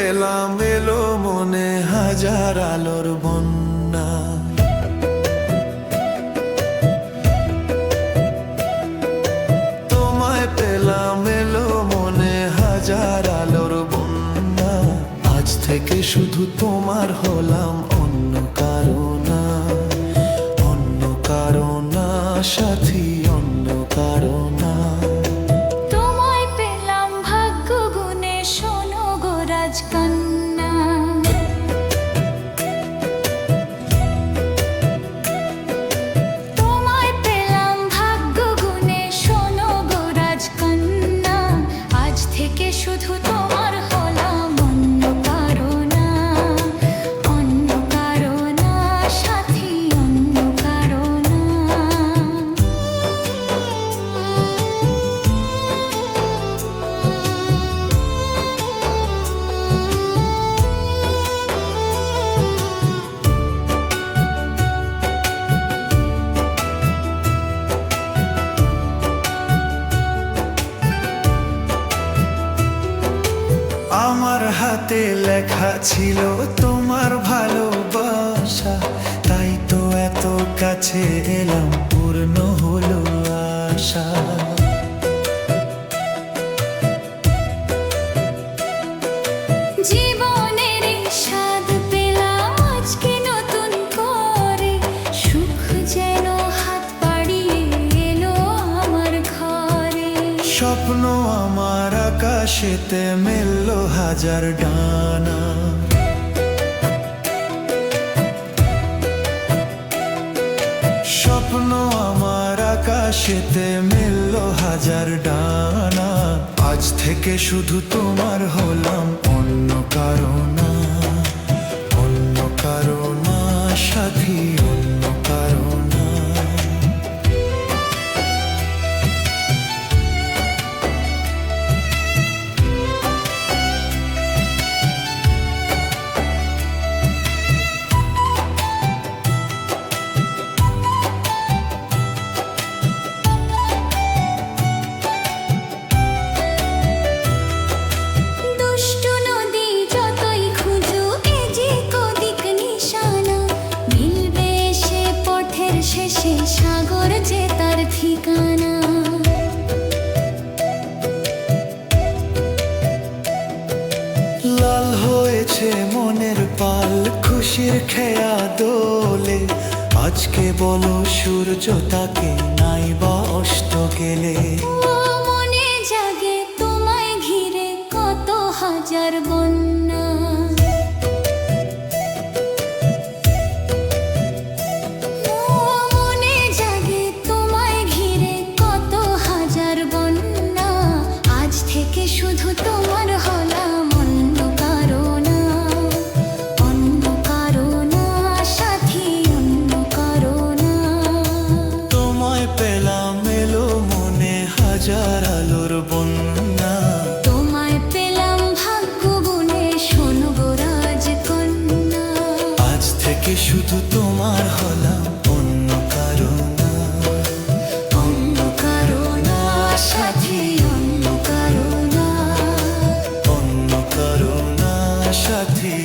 পেলাম এলো মনে হাজার আলোর বন্যা। তোমায় পেলাম এলো মনে হাজার আলোর বন্যা। আজ থেকে শুধু তোমার হলাম, অন্য কারো না, অন্য কারো না সাথী, অন্য কারো না। তোমায় পেলাম ভাগ্য গুণে, শোনো গো রাজকন্যা। তোমায় পেলাম ভাগ্য গুণে, শোনো গো রাজকন্যা। আজ থেকে শুধু তোমার হলাম, অন্য কারো না, অন্য কারো না সাথী, অন্য কারো না। আমার হাতে লেখা ছিল তোমার ভালোবাসা, তাই তো এত কাছে এলাম, পূর্ণ হলো আশা। জীবনের এই স্বাদ পেলাম আজকে নতুন করে, সুখ যেন হাত বাড়িয়ে এলো আমার ঘরে। স্বপ্ন আমার আকাশেতে মেললো হাজার ডানা। স্বপ্ন আমার আকাশেতে মেললো হাজার ডানা। আজ থেকে শুধু তোমার হলাম, অন্য কারো না, অন্য কারো না সাথী, অন্য কারো না। দুষ্টু নদী যতই খুঁজো, এদিক ওদিক নিশানা, মিলবে সে পথের শেষে, সাগর যে তার ঠিকানা। লাল হয়েছে মনের পাল, খুশির খেয়া দোলে। আজকে বলো সূর্য তাকে নাই বা অস্ত গেলে। ও মনে জাগে তোমায় ঘিরে কত হাজার বন্যা। ও মনে জাগে তোমায় ঘিরে কত হাজার বন্যা। আজ থেকে শুধু তোমার হলাম, অন্য কারো না, অন্য কারো না সাথী, অন্য কারো না। তোমায় পেলাম এলো মনে হাজার আলোর বন্যা। তোমায় পেলাম ভাগ্য গুণে, শোনো গো রাজকন্যা। আজ থেকে শুধু তোমার হলাম, অন্য কারো না, অন্য কারো না সাথী, অন্য কারো না। অন্য কারো না সাথী।